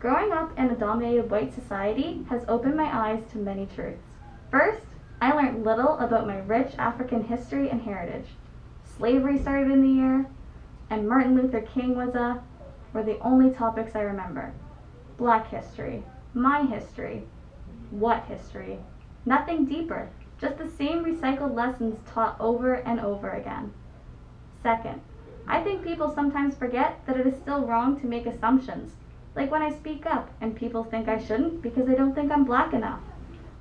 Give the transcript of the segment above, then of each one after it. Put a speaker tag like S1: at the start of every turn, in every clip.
S1: Growing up in a dominated white society has opened my eyes to many truths. First, I learned little about my rich African history and heritage. Slavery started in the year, and Martin Luther King were the only topics I remember. Black history, my history, what history? Nothing deeper, just the same recycled lessons taught over and over again. Second, I think people sometimes forget that it is still wrong to make assumptions, like when I speak up and people think I shouldn't because they don't think I'm black enough,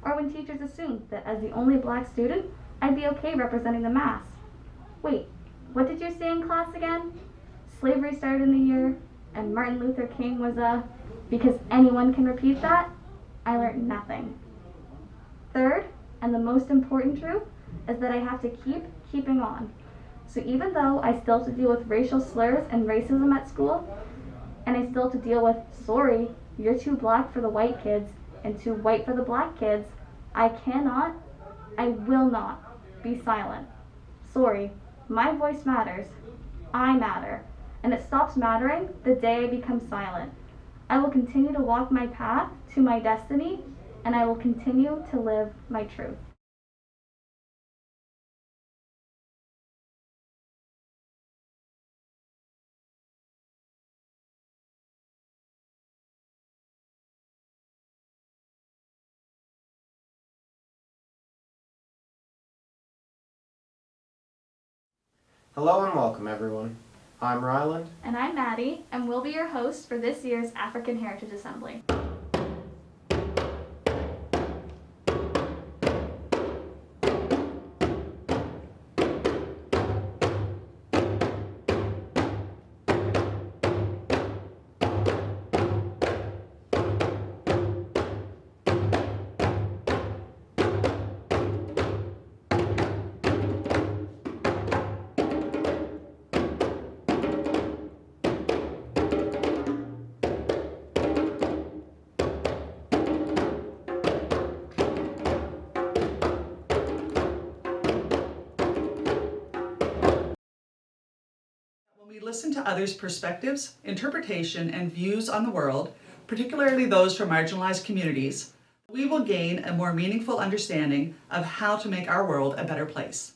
S1: or when teachers assume that as the only black student, I'd be okay representing the mass. Wait, what did you say in class again? Slavery started in the year, and Martin Luther King because anyone can repeat that? I learned nothing. Third, and the most important truth, is that I have to keep keeping on. So even though I still have to deal with racial slurs and racism at school, and I still have to deal with, sorry, you're too black for the white kids and too white for the black kids, I will not be silent. Sorry, my voice matters. I matter. And it stops mattering the day I become silent. I will continue to walk my path to my destiny, and I will continue to live my truth.
S2: Hello and welcome, everyone. I'm Ryland.
S1: And I'm Maddie, and we'll be your hosts for this year's African Heritage Assembly.
S3: When we listen to others' perspectives, interpretation, and views on the world, particularly those from marginalized communities, we will gain a more meaningful understanding of how to make our world a better place.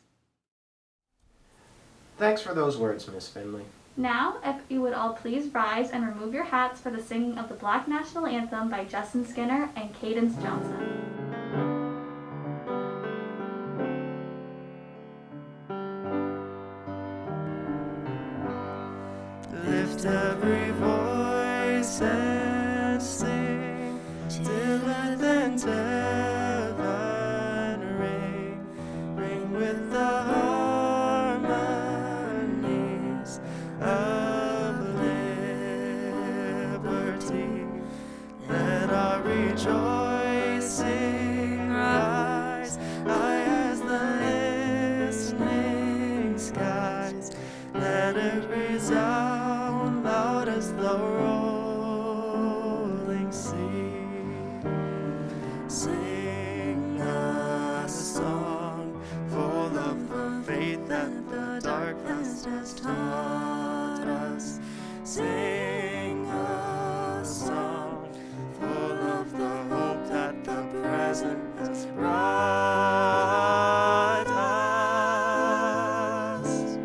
S2: Thanks for those words, Miss Finley.
S1: Now, if you would all please rise and remove your hats for the singing of the Black National Anthem by Justin Skinner and Cadence Johnson.
S4: Lift every voice and sing till at then heaven ring, ring with the harmonies of liberty. Let our rejoicing rise high as the listening skies. Let it resound loud as the rolling sea. Sing a song full of the faith that the darkness has taught us. Sing a song full of the hope that the present has brought us.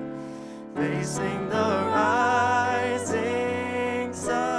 S4: Facing the rising sun.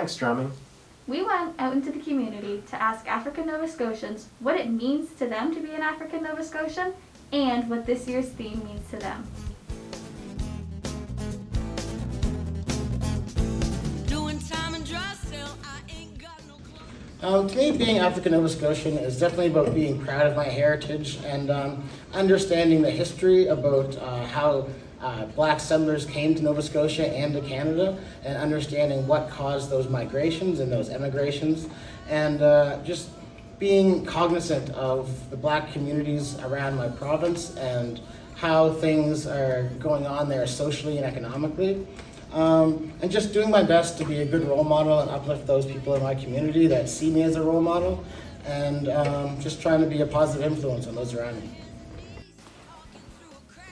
S2: Thanks, Drumming.
S1: We went out into the community to ask African Nova Scotians what it means to them to be an African Nova Scotian and what this year's theme means to them.
S5: To me, being African Nova Scotian is definitely about being proud of my heritage and understanding the history about how black settlers came to Nova Scotia and to Canada, and understanding what caused those migrations and those emigrations, and just being cognizant of the black communities around my province and how things are going on there socially and economically. And just doing my best to be a good role model and uplift those people in my community that see me as a role model, and just trying to be a positive influence on those around me.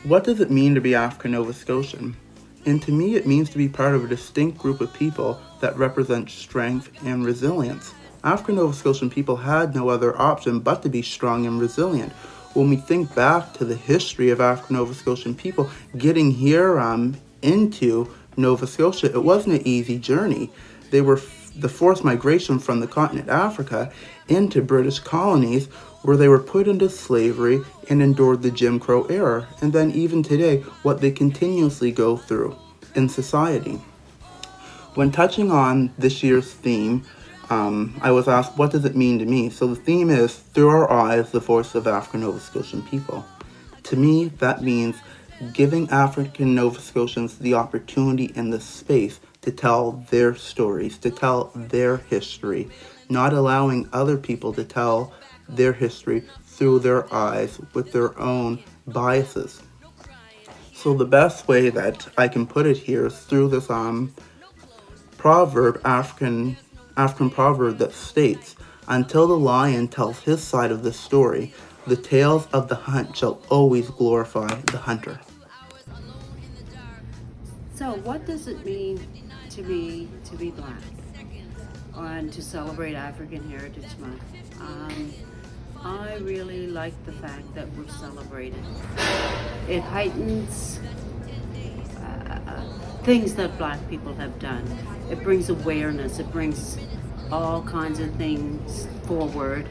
S6: What does it mean to be African Nova Scotian? And to me, it means to be part of a distinct group of people that represent strength and resilience. African Nova Scotian people had no other option but to be strong and resilient. When we think back to the history of African Nova Scotian people getting here into Nova Scotia, it wasn't an easy journey. They were the forced migration from the continent Africa into British colonies, where they were put into slavery and endured the Jim Crow era, and then even today, what they continuously go through in society. When touching on this year's theme, I was asked, what does it mean to me? So the theme is, through our eyes, the voice of African Nova Scotian people. To me, that means giving African Nova Scotians the opportunity and the space to tell their stories, to tell their history, not allowing other people to tell their history through their eyes with their own biases. So the best way that I can put it here is through this proverb, African proverb that states, "Until the lion tells his side of the story, the tales of the hunt shall always glorify the hunter."
S7: So what does it mean to me to be black and to celebrate African Heritage Month? I really like the fact that we're celebrated. It heightens things that black people have done. It brings awareness, it brings all kinds of things forward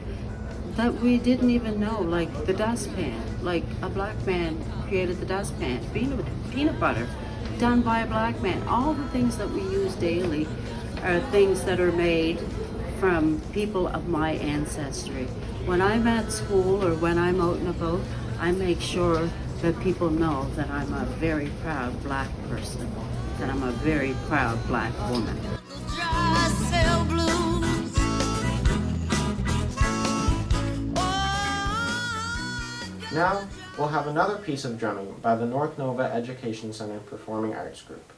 S7: that we didn't even know, like the dustpan. Like a black man created the dustpan, peanut butter, done by a black man. All the things that we use daily are things that are made from people of my ancestry. When I'm at school or when I'm out and about, I make sure that people know that I'm a very proud black person, that I'm a very proud black woman.
S2: Now, we'll have another piece of drumming by the North Nova Education Center Performing Arts Group.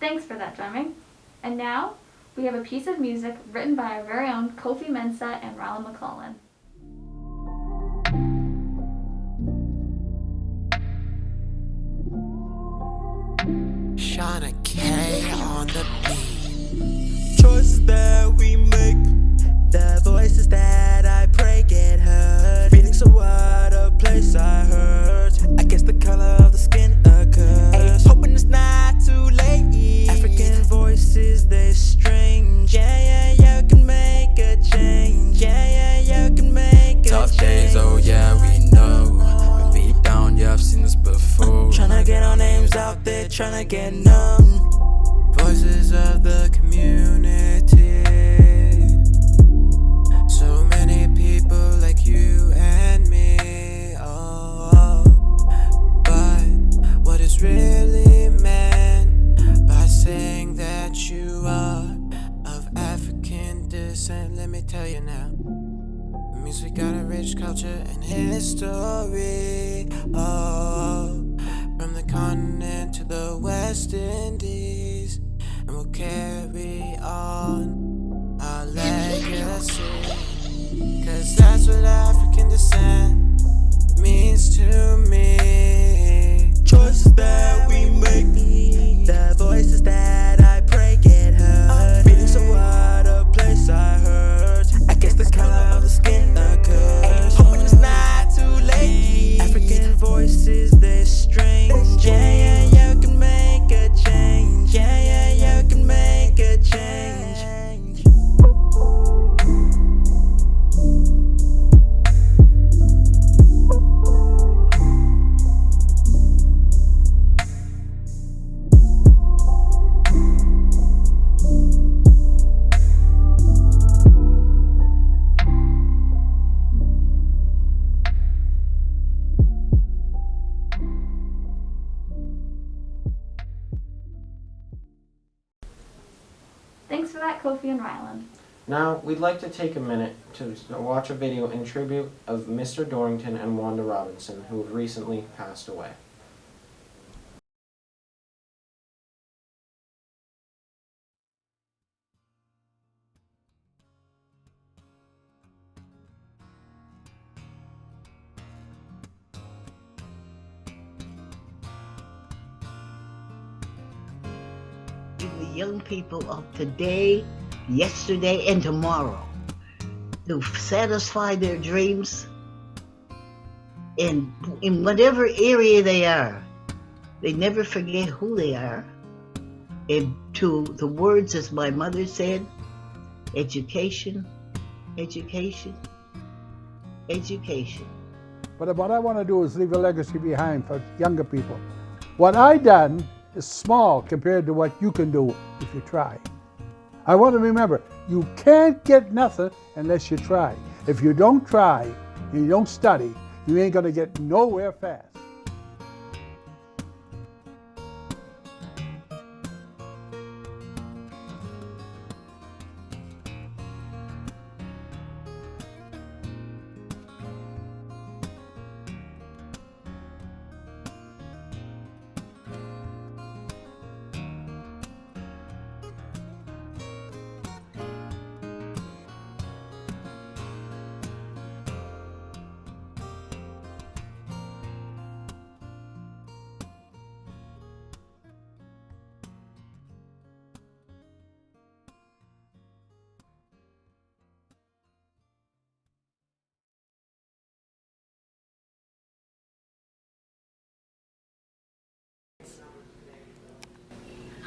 S1: Thanks for that drumming. And now, we have a piece of music written by our very own Kofi Mensah and Rylan McClellan.
S4: Shauna K on the beat. Choices that we make, the voices that I pray get heard. Feeling so out of place, I hurt. I guess the color of the skin occurs. Hoping it's not too late. African voices, they're strange. Yeah, you can make a change. Yeah, you can make a change.
S8: Tough days, oh yeah, we know. Been beat down, yeah, I've seen this before.
S4: Tryna get our names out there, tryna get known. Voices of the community. So many people like you and me. Oh. But what is really meant by saying that you are of African descent? Let me tell you now. It means we got a rich culture and history. Oh. From the continent to the West Indies, and we'll carry on our legacy. Cause that's what African descent means to me. Choices that we make, the voices that I pray get heard. Feeling so out of place, I hurt. I guess the color of the skin occurs. Hoping it's not too late. African voices, they're strange. Yeah, you can make a change. Yeah, you can make a change.
S1: Thanks for that, Kofi and Rylan.
S2: Now, we'd like to take a minute to watch a video in tribute of Mr. Dorrington and Wanda Robinson, who have recently passed away.
S9: The young people of today, yesterday, and tomorrow to satisfy their dreams in whatever area they are. They never forget who they are. And to the words, as my mother said, education, education, education.
S10: But what I want to do is leave a legacy behind for younger people. What I done is small compared to what you can do if you try. I want to remember, you can't get nothing unless you try. If you don't try, and you don't study, you ain't gonna get nowhere fast.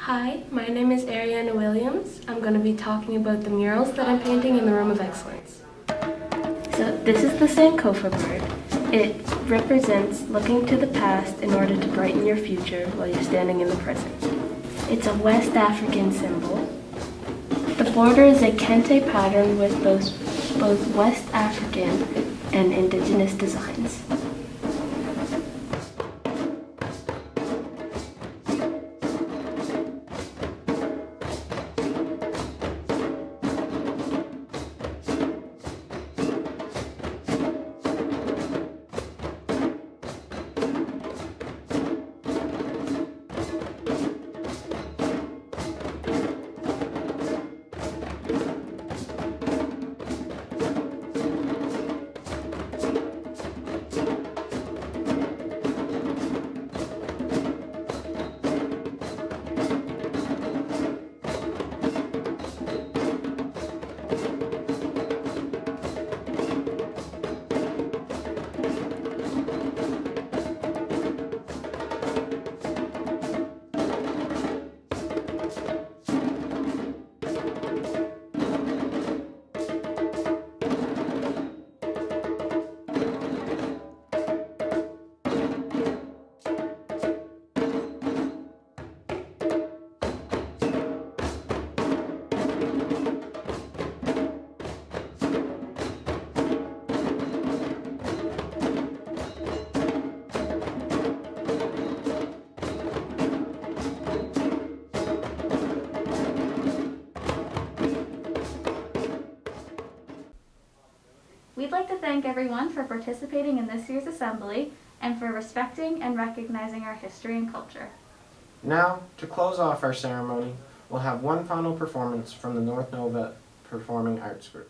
S11: Hi, my name is Ariana Williams. I'm going to be talking about the murals that I'm painting in the Room of Excellence. So this is the Sankofa bird. It represents looking to the past in order to brighten your future while you're standing in the present. It's a West African symbol. The border is a kente pattern with both West African and indigenous designs.
S1: thank everyone for participating in this year's assembly and for respecting and recognizing our history and culture.
S2: Now, to close off our ceremony, we'll have one final performance from the North Nova Performing Arts Group.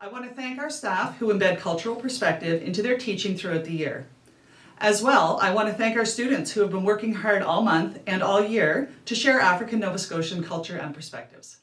S3: I want to thank our staff who embed cultural perspective into their teaching throughout the year. As well, I want to thank our students who have been working hard all month and all year to share African Nova Scotian culture and perspectives.